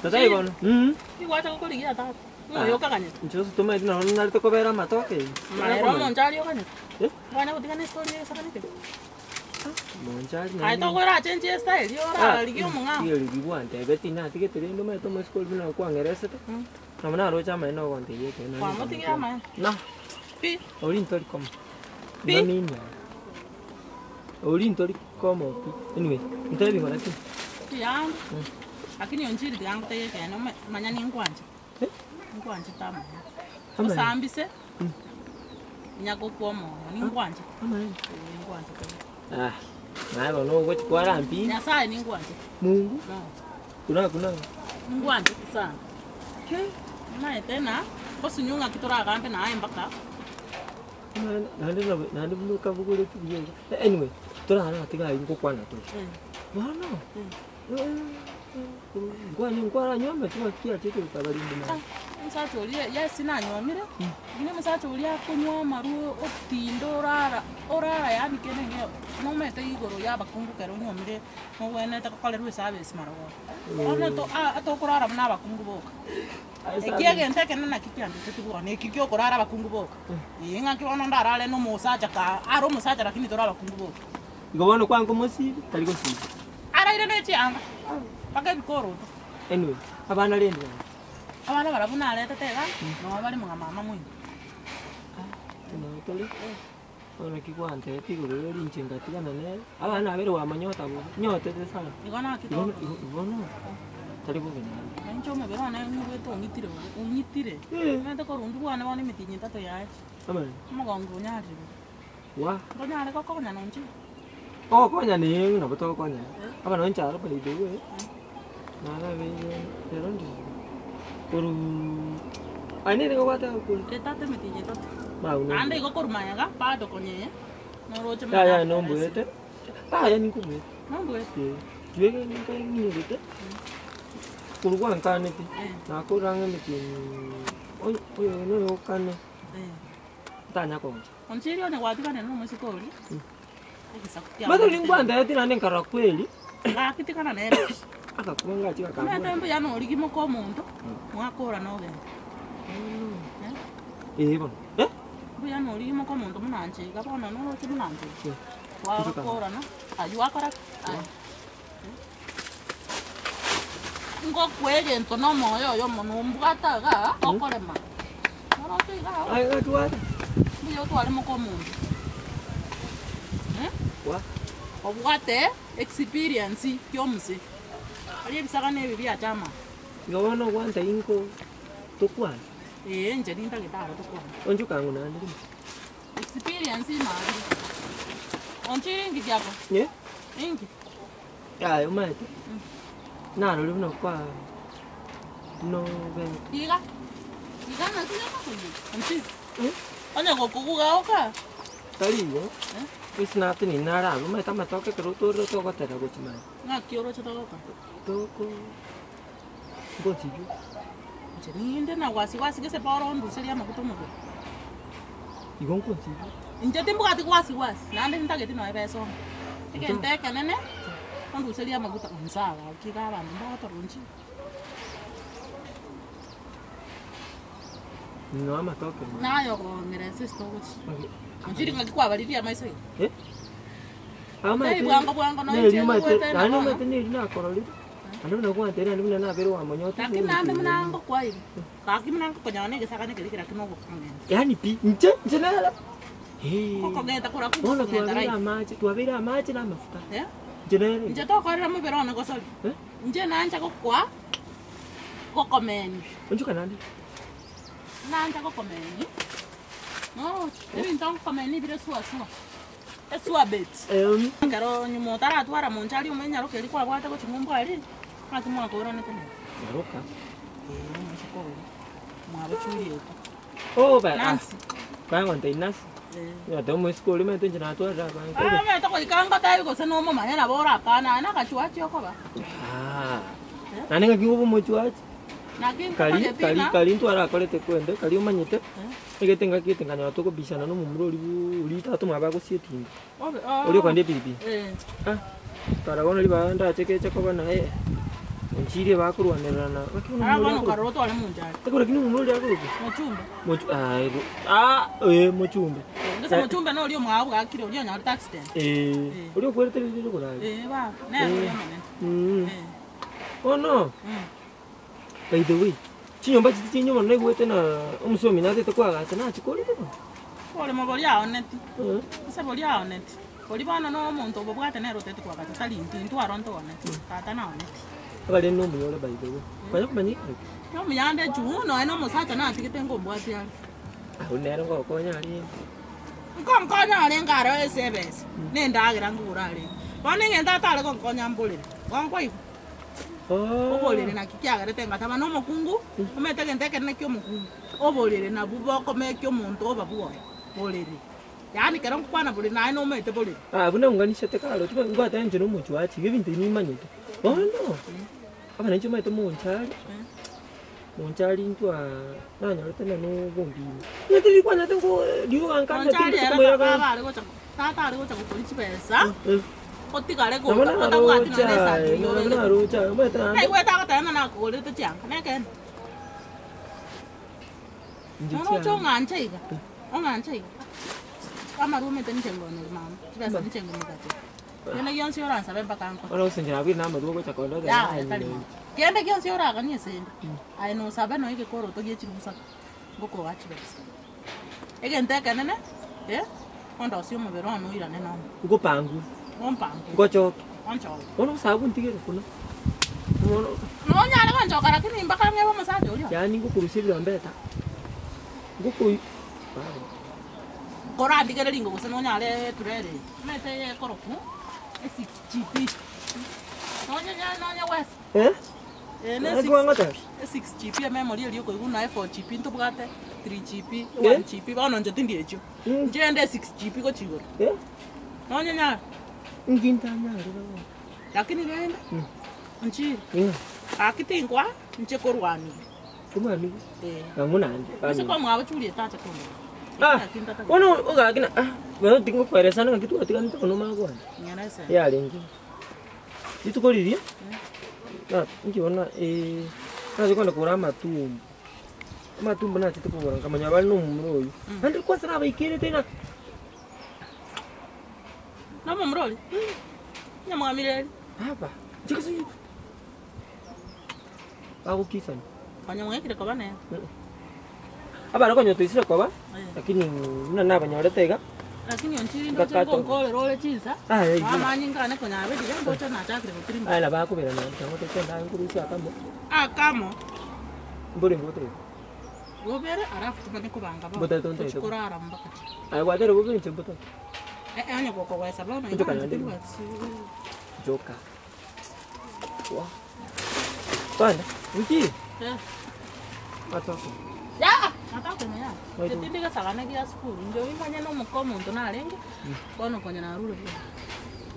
Tata ibono. Iwacha kuligia tata. Ngoyoka kanye. Njoso tuma ina hono nari tokobera matoke. Maero monjali kanye. Bwana kutikana story sakanike. Monjali na. Ai tokora change style yora ligio munga. Iyo ligibwa ntebe tina tikete ndo mai tomo school bina kwa ngeresa to. Namna rocha mai no konte yeke na. Kwa motigia mai. Na. Pi. Olin tori kom. Pi. Nani. Olin tori kom pi. Anyway, ntabi ngora ti. Ya. Lakini onjiri yangu tayeke no manyani ngwanje. Ngwanje tamu. Usambise. Nyako kuomo ni ngwanje. Ngwanje. Ah. Na bono go kwara mpi. Nyasaye ni ngwanje. Mungu. Kuna. Ngwanje sana. Na tena kosunyunga kitora kampe na aye mpaka. Nandi buka bugule tubiye. Anyway, tora hana tiga ingo kwana to. Bana. Ngwara nyoma tuwa kia cheke kabali ndina. Msacho ulia yes na nyomire. Ngine msacho ulia kunywa maru otindo orara yani kene nge no mete igoro ya bakungu kero nyomire no wene ta kolerwe service marago. Ono to atokorara na bakungu boka. Ekiage nteke na kityande setubura ne kikyo korara bakungu boka. Inga kiona ndarale no musacha ka aro musacha lakini torara bakungu boka. Ngobono kwangu mosi taliko si. Ara ire ne chianga. Paka bikoro. Anyway, abana lendi. Abana barabuna aleta tega no bali mga mama mwini. No tole. Ona kikwante tigoro rinjinga tigana ne. Abana abere wa manyota bo. Nyote de sana. Igona kitoro. Igono. Taliko bena. Encho me berona ngweto ungitire. Nende ko rundu bwana bone mitinyi tato yachi. Amani. Mugongo nyari. Wa. Ngonyare ko konya nonchi. Oh, konya ni na beto konya. Abana oncha ro bali dewe. Nala be derondi. Kuru. Ani ne ko wata ko. Etate mitinyi tato. Ba uno. Ande ko kurmaya ga pado konye. No roche ma. Ya no mbuete. Ah, ya ni kume. No mbuete. Juege ni ko ni bete. Kuru kwa nkane ti. Na ko range mitin. Oy, no kane. Tanya ko. Onchirio ne watikane no musikoli. Bado lingwanda yati na nkara kweli. Ga kitikana nene. Akakuanga chika kama. Meta mbe ya no ligimo ko muntu. Mwakora no ge. Bono. Mbe ya no ligimo ko muntu munanje ga bona no roche munanje. Wa kora no. Ayu akara. Ngo kwege nto no moyo yo monu mbugata ga okorema. No tiga. Ai ga tuwa. Mbe yo twale mo ko muntu. Wa. Obwate experience yomse. Ali bisaka ne bibi achama. Ngawano wanta inko tokwa. Nje ninta gitaro tokwa. Onju kangu na ndi. Experience mali. Onchiri ngi yako. Ye? Ingi. Ya, yo mate. Na lo no kwa. No be. Iga. Iga na tuya na kuyi. Onchi. Anya go kuga oka. Tali yo. Isna tini nara, no me tama toke pero todo toco te rago chima. Na kioro chota oka. Toko. Gotijo. Nje ninde na wasi ke se paro ndu seria makuto mugo. Igon contigo. Nje timbu kati wasi. Nande ntageti no ebeso. Ikente kenene. Ndu seria makuto nsaga. Kika abantu mbato runchi. No ama toke. Na yo go ngerese stochi. Onchiri ngakikwa baliria maiso. Ama te bwango no nje wete. Ano mate ni na koroli. Ano na kwa tena ni na bero wa manyota. Lakini nambe mnango kwa hivi. Kaki mnango kwa nyane gesaka ne kile kinogo kangene. Yani pi nje na. Koko ngeta kura ku. Ona tuavira maji na mafuta. Jenere. Nje to kwa ramu bero na gosoli. Nje na anja kwa kokomeni. Unjuka nani? Na anja kokomeni. No, ebi ntong kokomeni bire suwa. Esua bet. Ngaro nyumo tara twara monchali umenya roke likwa bwata ko chimumbo ali. Ati mwa ko rone tene. Roka. Mshikoro. Mwa chuli eko. Oh, ba. Nancy. Ba ngonte Nancy. Ya tomo skole me tenje na twara ba. Me to ko ikanga tayo ko seno mo manya na bora kana na kachuachi oko ba. Nani ngakingo mo chuachi. Nakin kali twara kolete kwende kali umanyite. Ege tenga kitenga toko bisana no mumuro ulita to maba ko sietinga. Uri kwande pipi. Tara kono liba nda cheke chako bana Nchiri bakurwanirana. Ara bano karoto ale munjari. Takora kinu muloli akuruku. Mochumbe. Mochumbe. Ngesa mochumbe no lio mwabu akire lio nya tax stand. Ulio kwete lilo kurali. Ba, na lio mane. Oh no. By the way, chinyomba chiti chinyoma na igwete na umusomi na tete kwa gata na chikoli tete. Ole maboli ya oneti. Ngesa boli ya oneti. Boli bana no muntu obobwate na rotete kwa gata tali ntintu aronto oneti. Tata na oneti. Akale no muyole by the way. Kwa kumani. No muyande chu no eno musata na tikete ngombwati ya. Unero ngokonya ali. Nkonkonya ale ngaro esebes. Nendagira ngurale. Bane ngenda tale konkonya mbulire. Wankwa obolere na kikiagare tenga tama no mukungu umeteke ndeke ne kyo mukungu obolere na buboko me kyo muntu obabuo bolere yani kero kwana bolere na no mete bolere buna unganisha tekalo tuba ngwata nje no muchu achi gebinte ni manyete oh no abana nje mete monchali ntwa nanya rutena no bombi natiri kwana tengo dio ankana tengo ya baba ale gocha tata ale gocha ko polisi pesa Otikale ko ta bwati na nesa yo na rucha meta ai weta ka tana na ko le te chang ne ken no cho ngan chaiga ngan chaiga kama rume te nchengo no mama basa nchengo mukate yana yon si ora sabe bakanko ono senjana bi na madu ko chakolo ya kende yon si ora ka ni sende ai no sabe no ike koro to gechi musa ngoko wachi besa ege nteka nene ondo si mo vero no ira nena uko pangu Gocho. Ono sabu ntigere kuna. No nyale konjo kara kini mbaka ngebo masaje uli. Yani ngukurusiri ambeta. Ngukui. Kora ndigere lingo gose no nyale turere. Mete ye koroku. 6 GP. No nya west. Ne 6 GP memory eli ko iguna 4 GP ntubwate 3 GP 1 GP bano nje tindi echo. Njende 6 GP ko chigoro. No nya Ngintanya lakini genda nchi akitingwa nche korwani kumani ngamunande basi kwa mwa bachuli tata kono ono ogakina bano tingo kweresana ngakitu atika nto no magwa nyanasa ya lengi ditukoliria nkiona nazo kwenda kura matumbo na titukura kamanya bali no mumroyo andi kwa sana baikire tena Nama mroli. Nyama ngamile. Apa? Jika sih. Aku kisah. Banyak mengek tidak kawan ya. Apa nak kau nyoto isi kau ba? Lakini nana banyak ada tega. Lakini yang ciri itu cakap kau role cinta. Mama ni kan nak nyawa dia kan bocor nak cakap dia kirim. Lah ba aku bela nak. Kamu tu kan dah aku rusia kamu. Kamu. Boleh betul. Gue bere araf cuma ni kau bangga. Betul betul. Syukur aram bakat. Ayo wajar gue ni betul. Hanya kok kau sabar nak. Joka. Wah. Mana? Uji. Atau apa? Ya, atau apa ya? Jadi dia kesalahan dia 10. Jadi mana no mukom untuk naring. Kau no punya naruh lagi.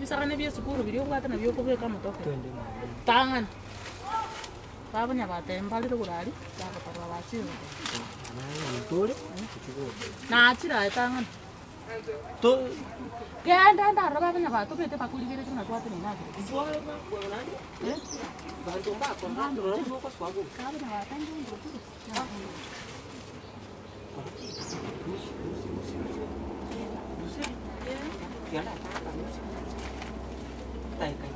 Misalkan dia 10 video kata na video kau kamu tahu. Tangan. Apa punya baterai paling tu kurang. Dapat terlalu. Nah, cira tangan. Tuh. Ya, anda apa punya batu kita pakai kiri tu nak buat ni nak. Suara nak buat lagi. Bantu mbak, bantu orang dua kos bagus. Kau punya baterai tu betul. Musik. Ya lah, musik. Tai kai.